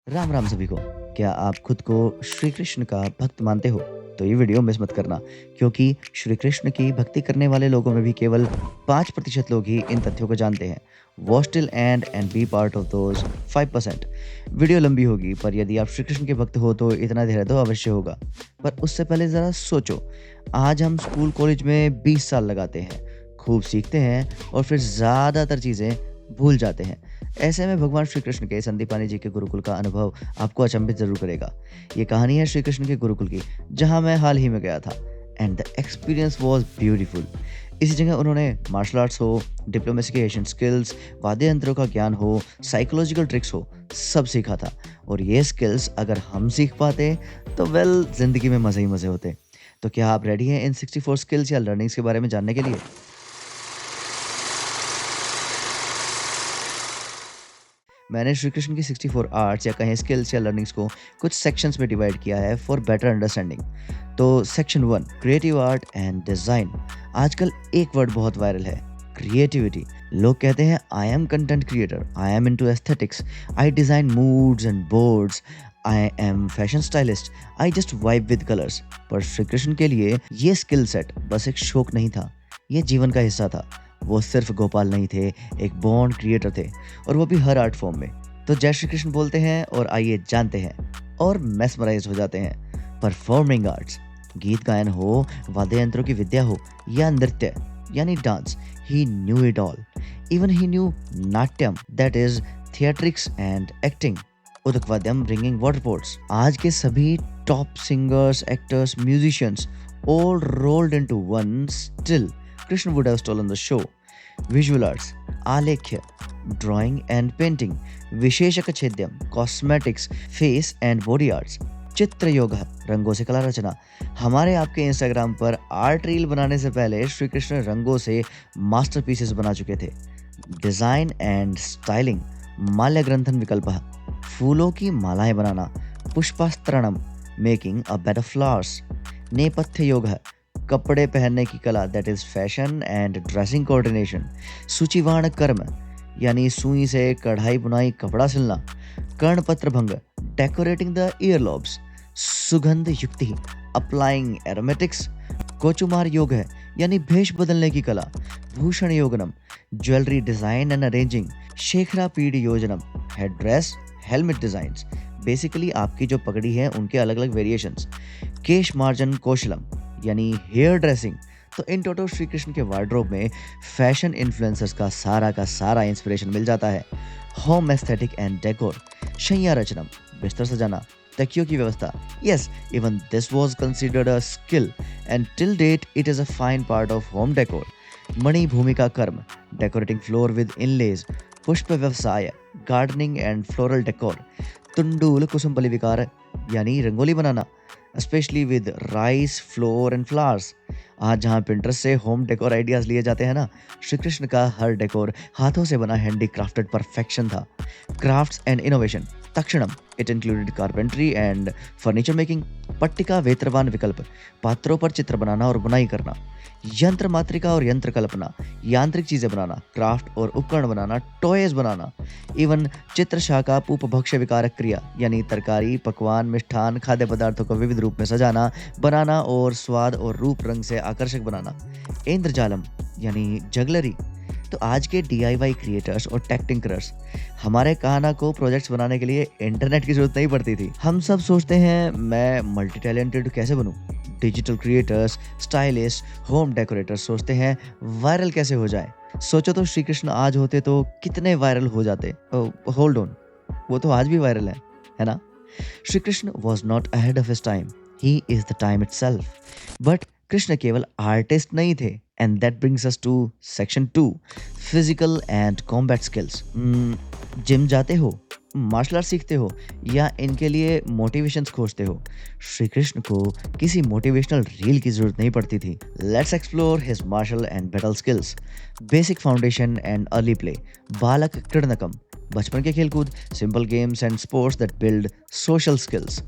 राम राम सभी को। क्या आप खुद को श्री कृष्ण का भक्त मानते हो? तो ये वीडियो मिस मत करना, क्योंकि श्री कृष्ण की भक्ति करने वाले लोगों में भी केवल 5% लोग ही इन तथ्यों को जानते हैं। Watch till end be part of those 5%। Video लंबी होगी, पर यदि आप श्री कृष्ण के भक्त हो तो इतना धैर्य तो अवश्य होगा। पर उससे पहले ज़रा सोचो, आज हम स्कूल कॉलेज में 20 साल लगाते हैं, खूब सीखते हैं और फिर ज़्यादातर चीज़ें भूल जाते हैं। ऐसे में भगवान श्री कृष्ण के संदीपानी जी के गुरुकुल का अनुभव आपको अचंभित जरूर करेगा। ये कहानी है श्री कृष्ण के गुरुकुल की, जहां मैं हाल ही में गया था, and the experience was beautiful. इसी जगह उन्होंने मार्शल आर्ट्स हो, डिप्लोमेसी के एशियन स्किल्स, वाद्य यंत्रों का ज्ञान हो, साइकोलॉजिकल ट्रिक्स हो, सब सीखा था। और ये स्किल्स अगर हम सीख पाते तो वेल, जिंदगी में मजे ही मजे होते। तो क्या आप रेडी हैं इन 64 स्किल्स या लर्निंग्स के बारे में जानने के लिए? मैंने श्री कृष्ण की 64 आर्ट्स या कहें स्किल्स या लर्निंग्स को कुछ सेक्शंस में डिवाइड किया है फॉर बेटर अंडरस्टैंडिंग। तो section 1, creative art and design. आजकल एक वर्ड बहुत वायरल है, क्रिएटिविटी। लोग कहते हैं I am content creator, I am into aesthetics, I design moods and boards, I am fashion stylist, I just vibe with colours. पर श्री कृष्ण के लिए ये स्किल सेट बस एक शौक नहीं था, ये जीवन का हिस्सा था। वो सिर्फ गोपाल नहीं थे, एक बॉर्न क्रिएटर थे, और वो भी हर आर्ट फॉर्म में। तो जय श्री कृष्ण बोलते हैं और आइए जानते हैं और मेस्मराइज हो जाते हैं। परफॉर्मिंग आर्ट्स, गीत गायन हो, वाद्य यंत्रों की विद्या हो या नृत्य यानी dance, he knew it all. Even he knew नाट्यम, that is theatrics and acting, उदकवाद्यम, रिंगिंग वाटर पोर्ट्स। आज के सभी top singers, actors, musicians all rolled into one. Still, Krishna would have stolen the show. Visual arts, आलेख्य, drawing and painting, विशेषक छेद्यम, cosmetics, face and body arts, चित्र योग, रंगों से कला रचना। हमारे आपके इंस्टाग्राम पर आर्ट रील बनाने से पहले श्री कृष्ण रंगों से मास्टरपीसेस बना चुके थे। डिजाइन एंड स्टाइलिंग, माल्य ग्रंथन विकल्प, फूलों की मालाएं बनाना, पुष्पास्त्रणम, making a bed of flowers. नेपथ्य योग है, कपड़े पहनने की कला, that is fashion and dressing coordination. सूचिवाण कर्म, यानी सुई से कढ़ाई बुनाई कपड़ा सिलना। कर्णपत्र भंग, डेकोरेटिंग द ईयर लॉब्स। सुगंध युक्ति, अप्लाइंग एरोमेटिक्स। कोचुमार योग है, यानी भेष बदलने की कला। भूषण योगनम, ज्वेलरी डिजाइन एंड अरेंजिंग। शेखरा पीढ़ योजनम, head dress, helmet designs. Basically आपकी जो पगड़ी है उनके अलग अलग वेरिएशंस। केश मार्जन कौशलम, यानी हेयर ड्रेसिंग। तो इन टोटल श्री कृष्ण के वार्डरोब में फैशन इन्फ्लुएंसर्स का सारा इंस्पिरेशन मिल जाता है। होम एस्थेटिक एंड डेकोर, शैया रचनम, बिस्तर सजाना, तकियों की व्यवस्था। Yes, even this was considered a skill and till date it is a fine part of home decor. मणि भूमिका कर्म, डेकोरेटिंग फ्लोर विद इनलेज। पुष्प व्यवसाय, गार्डनिंग एंड फ्लोरल डेकोर। तुंडुल कुसुमबली विकार, यानी रंगोली बनाना, specially with rice flour and flowers. आज जहाँ पिंटरेस्ट से होम डेकोर आइडियाज लिए जाते हैं ना, श्री कृष्ण का हर डेकोर हाथों से बना हैंडी क्राफ्टेड परफेक्शन था। क्राफ्ट्स एंड इनोवेशन, तक्षणम, it included carpentry and furniture making. पट्टिका वेत्रवान विकल्प, पात्रों पर चित्र बनाना और बुनाई करना। यंत्र मात्रिका और यंत्र कल्पना, यांत्रिक चीजें बनाना, क्राफ्ट और उपकरण बनाना, टॉयज बनाना। इवन चित्र शाखा उपभक्ष्य विकारक क्रिया, यानी तरकारी, पकवान, मिष्ठान, खाद्य पदार्थों को विविध रूप में सजाना, बनाना और स्वाद और रूप रंग से आकर्षक बनाना। इंद्रजालम, यानी जगलरी। तो आज के DIY क्रिएटर्स और टेक टिंकरर्स, हमारे कान्हा को प्रोजेक्ट्स बनाने के लिए इंटरनेट की जरूरत नहीं पड़ती थी। हम सब सोचते हैं मैं मल्टी टैलेंटेड कैसे बनूं। Digital creators, stylists, home decorators सोचते हैं वायरल कैसे हो जाए। सोचो तो श्री कृष्ण आज होते तो कितने वायरल हो जाते। होल्ड ऑन, वो तो आज भी वायरल है ना? Shri Krishna was not ahead of his time, he is the time itself. But Krishna केवल आर्टिस्ट नहीं थे, and that brings us to section 2, physical and combat skills. Gym जाते हो, मार्शल आर्ट सीखते हो या इनके लिए मोटिवेशंस खोजते हो, श्री कृष्ण को किसी मोटिवेशनल रील की जरूरत नहीं पड़ती थी। Let's explore his martial and battle skills. Basic foundation and early play, बालक क्रीडनकम, बचपन के खेलकूद, simple games and sports that build social skills.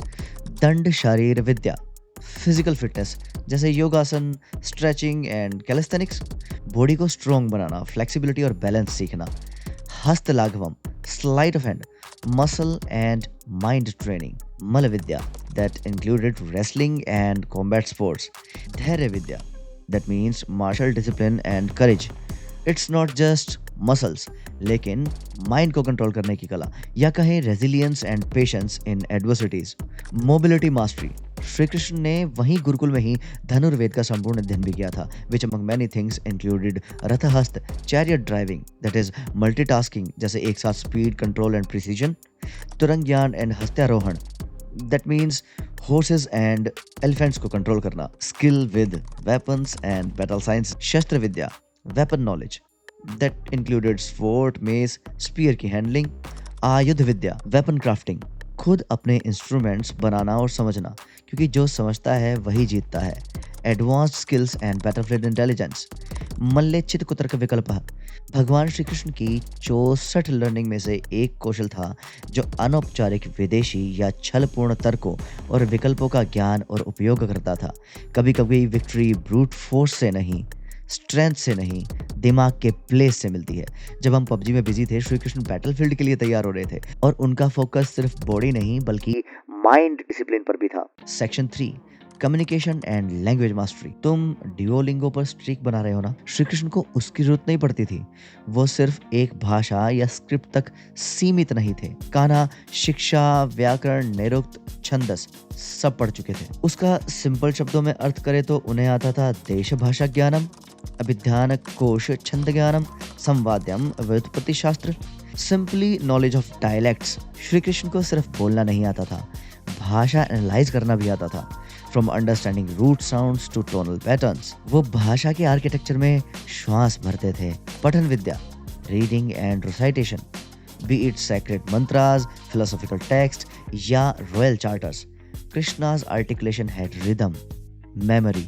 दंड शारीर विद्या, फिजिकल फिटनेस जैसे योगासन, स्ट्रेचिंग एंड कैलिस्थेनिक्स। बॉडी को स्ट्रॉन्ग बनाना, फ्लेक्सिबिलिटी और बैलेंस सीखना। हस्त लाघवम, sleight of hand, muscle and mind training. Malavidya, that included wrestling and combat sports. Dhairya Vidya, that means martial discipline and courage. It's not just muscles, लेकिन mind को control करने की कला, या कहें resilience and patience in adversities. Mobility mastery, Shri Krishna ने वहीं गुरुकुल में ही धनुर्वेद का संपूर्ण अध्ययन भी किया था, which among many things included रथहस्त, chariot driving, that is multitasking, जैसे एक साथ स्पीड, कंट्रोल एंड प्रिसीजन. तुरंग ज्ञान एंड हस्त्यारोहण, that means horses and elephants को कंट्रोल करना. Skill with weapons and battle science. शस्त्र विद्या, weapon knowledge, that included sword, mace, spear की हैंडलिंग. आयुध विद्या, weapon crafting, खुद अपने इंस्ट्रूमेंट्स बनाना और समझना, क्योंकि जो समझता है वही जीतता है. Advanced skills and battlefield intelligence. मल्लेच्छित कुतर्क विकल्प, भगवान श्री कृष्ण की 64 लर्निंग में से एक कौशल था जो अनौपचारिक विदेशी या छलपूर्ण तर्कों और विकल्पों का ज्ञान और उपयोग करता था. कभी कभी विक्ट्री ब्रूट फोर्स से नहीं, स्ट्रेंथ से नहीं, दिमाग के प्लेस से मिलती है. जब हम पबजी में बिजी थे, श्री कृष्ण बैटलफील्ड के लिए तैयार हो रहे थे और उनका फोकस सिर्फ बॉडी नहीं बल्कि माइंड डिसिप्लिन पर भी था. Section 3, communication and language mastery. तुम डिओलिंगो पर स्ट्रीक बना रहे हो ना, श्री कृष्ण को उसकी जरूरत नहीं पड़ती थी. वो सिर्फ एक भाषा या स्क्रिप्ट तक सीमित नहीं थे. कान्हा शिक्षा, व्याकरण, निरुक्त, छंदस सब पढ़ चुके थे. उसका सिंपल शब्दों में अर्थ करे तो उन्हें आता था देश भाषा ज्ञानम, अभिधान कोश छंद ज्ञानम, संवाद्यम, व्युत्पत्ति शास्त्र, simply knowledge of dialects. Shri Krishna को सिर्फ बोलना नहीं आता था, भाषा एनालाइज करना भी आता था. From understanding root sounds to tonal patterns. वो भाषा के आर्किटेक्चर में श्वास भरते थे. पठन विद्या, reading and recitation, be it sacred mantras, philosophical text या royal charters. Krishna's articulation had rhythm, memory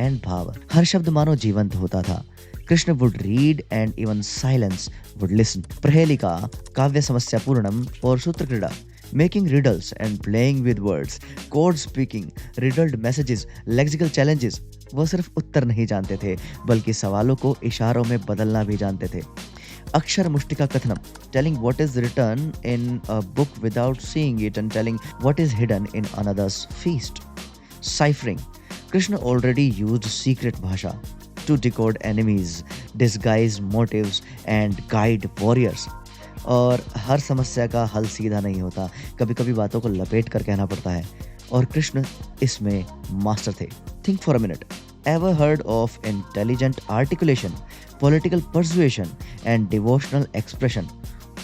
and भाव. हर शब्द मानो जीवंत होता था. Krishna would read and even silence would listen. प्रहेलिका, काव्य समस्या पूर्णम और सूत्र क्रीड़ा, making riddles and playing with words, code speaking, riddled messages, lexical challenges. वो सिर्फ उत्तर नहीं जानते थे बल्कि सवालों को इशारों में बदलना भी जानते थे. अक्षर Mushtika कथनम, telling what is written in a book without seeing it and telling what is hidden in another's feast. Ciphering, Krishna already used secret bhasha to decode enemies, disguise motives and guide warriors. और हर समस्या का हल सीधा नहीं होता, कभी कभी बातों को लपेट कर कहना पड़ता है, और कृष्ण इसमें मास्टर थे. Think for a minute. Ever heard of intelligent articulation, political persuasion and devotional expression,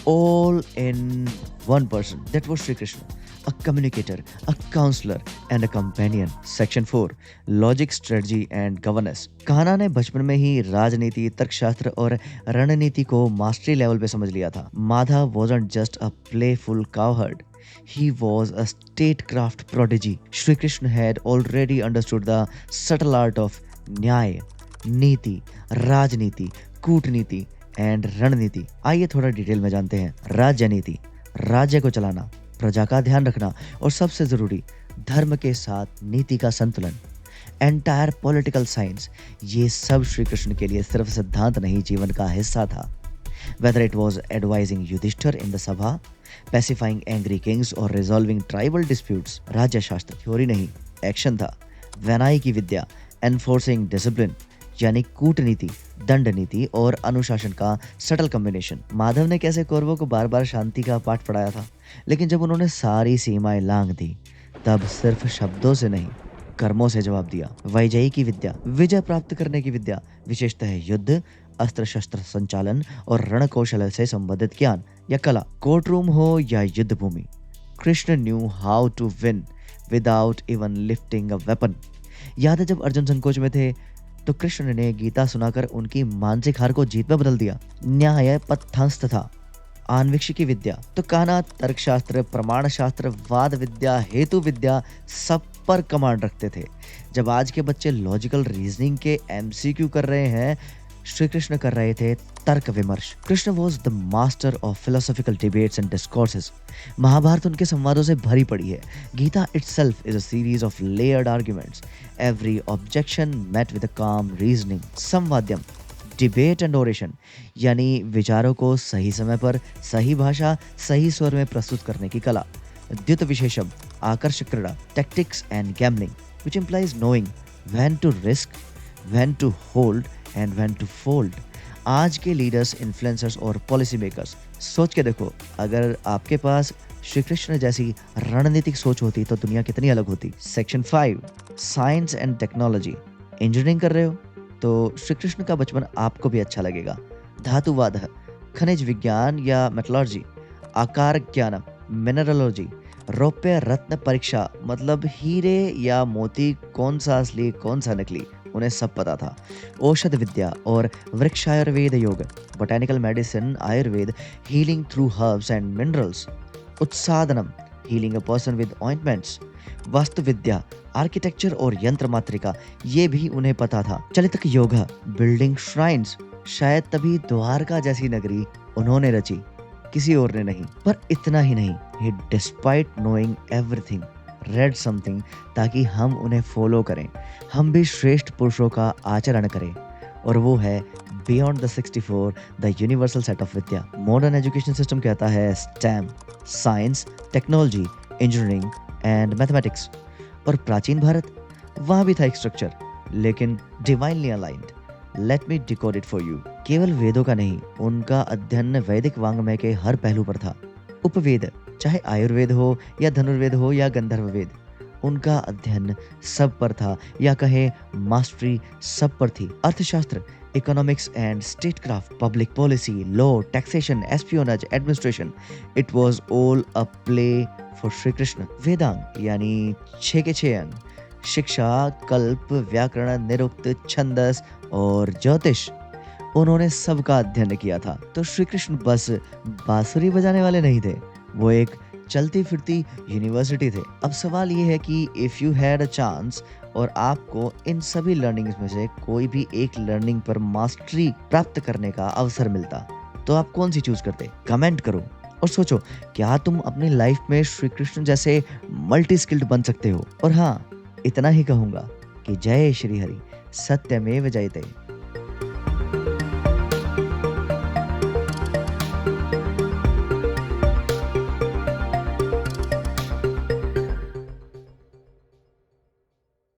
all in one person? That was Sri Krishna, a communicator, a counselor and a companion. Section 4, Logic, Strategy and Governance. Kanha ने बचपन में ही राजनीति, तर्कशास्त्र और रणनीति को mastery level पे समझ लिया था. Madhav wasn't just a playful cowherd. He was a statecraft prodigy. Sri Krishna had already understood the subtle art of न्याय, नीति, राजनीति, कूटनीति एंड रणनीति. आइए थोड़ा डिटेल में जानते हैं. राजनीति, राज्य को चलाना, प्रजा का ध्यान रखना और सबसे जरूरी धर्म के साथ नीति का संतुलन. एंटायर पॉलिटिकल साइंस, ये सब श्री कृष्ण के लिए सिर्फ सिद्धांत नहीं, जीवन का हिस्सा था. Whether it was advising Yudhishthir in the Sabha, pacifying angry kings or resolving tribal disputes, राज्य शास्त्र थ्योरी नहीं, एक्शन था. वैनाई की विद्या, एनफोर्सिंग डिसिप्लिन, यानी कूटनीति, दंड नीति और अनुशासन का सटल कॉम्बिनेशन. माधव ने कैसे कौरवों को बार बार शांति का पाठ पढ़ाया था, लेकिन जब उन्होंने सारी सीमाएं लांघ दी तब सिर्फ शब्दों से नहीं, कर्मों से जवाब दिया. वैजयी की विद्या, विजय प्राप्त करने की विद्या, विशेषतः युद्ध, अस्त्र शस्त्र संचालन और रण कौशल से संबंधित ज्ञान या कला. कोर्ट रूम हो या युद्ध भूमि, Krishna knew how to win without even lifting a weapon. याद है जब अर्जुन संकोच में थे तो कृष्ण ने गीता सुनाकर उनकी मानसिक हार को जीत में बदल दिया. न्याय, पथ्यांश तथा आन्वीक्षिक की विद्या, तो कान्हा तर्कशास्त्र, प्रमाण शास्त्र, वाद विद्या, हेतु विद्या सब पर कमांड रखते थे. जब आज के बच्चे लॉजिकल रीजनिंग के एमसीक्यू कर रहे हैं, श्री कृष्ण कर रहे थे तर्क विमर्श. Krishna was the master of philosophical debates and discourses. Mahabharata उनके संवादों से भरी पड़ी है. Gita itself is a series of layered arguments. Every objection met with a calm reasoning. संवाद्यम, डिबेट एंड ओरेशन, यानी विचारों को सही समय पर, सही भाषा, सही स्वर में प्रस्तुत करने की कला। द्युत विशेषम, आकर्षक क्रीड़ा, tactics and gambling, which implies knowing when to risk, when to hold and when to fold। आज के लीडर्स, इन्फ्लुएंसर्स और पॉलिसी मेकर्स, सोच के देखो, अगर आपके पास श्री कृष्ण जैसी रणनीतिक सोच होती तो दुनिया कितनी अलग होती। Section 5, science and technology. Engineering कर रहे हो तो श्री कृष्ण का बचपन आपको भी अच्छा लगेगा। धातुवाद, खनिज विज्ञान या मेटलर्जी, आकार ज्ञानम, मिनरलोजी, रौप्य रत्न परीक्षा, मतलब हीरे या मोती कौन सा असली कौन सा नकली, उन्हें सब पता था। औषध विद्या और वृक्षायुर्वेद योग, botanical medicine, Ayurveda, healing through herbs and minerals. उत्साधनम, healing a person with ointments. वास्तु विद्या, आर्किटेक्चर और यंत्र मात्रिका, ये भी उन्हें पता था। चलितक योगा, बिल्डिंग श्राइन्स, शायद तभी द्वारका जैसी नगरी उन्होंने रची, किसी और ने नहीं। पर इतना ही नहीं, he despite knowing everything read something, ताकि हम उन्हें फॉलो करें, हम भी श्रेष्ठ पुरुषों का आचरण करें। और वो है beyond the 64, the universal set of Vidya. Modern education system कहता है stem, science, technology, engineering and mathematics. और प्राचीन भारत, वहाँ भी था एक स्ट्रक्चर, लेकिन divinely aligned. Let me decode it for you. केवल वेदों का नहीं, उनका अध्ययन वैदिक वांग्मय के हर पहलू पर था। उपवेद, चाहे आयुर्वेद हो या धनुर्वेद हो या गंधर्व वेद, उनका अध्ययन सब पर था, या कहे मास्टरी सब पर थी। अर्थशास्त्र, economics and state craft, public policy, law, taxation, espionage, administration, it was all a play for Shri Krishna. Vedang यानी 6 के 6 अंग, शिक्षा, कल्प, व्याकरण, निरुक्त, छंदस और ज्योतिष, उन्होंने सबका अध्ययन किया था। तो श्री कृष्ण बस बांसुरी बजाने वाले नहीं थे, वो एक चलती फिरती यूनिवर्सिटी थे। अब सवाल ये है कि if you had a chance और आपको इन सभी लर्निंग्स में से कोई भी एक लर्निंग पर मास्टरी प्राप्त करने का अवसर मिलता, तो आप कौन सी चूज करते? कमेंट करो और सोचो, क्या तुम अपनी लाइफ में श्री कृष्ण जैसे मल्टी स्किल्ड बन सकते हो? और हाँ, इतना ही कहूंगा कि जय श्री हरि, सत्यमेव जयते।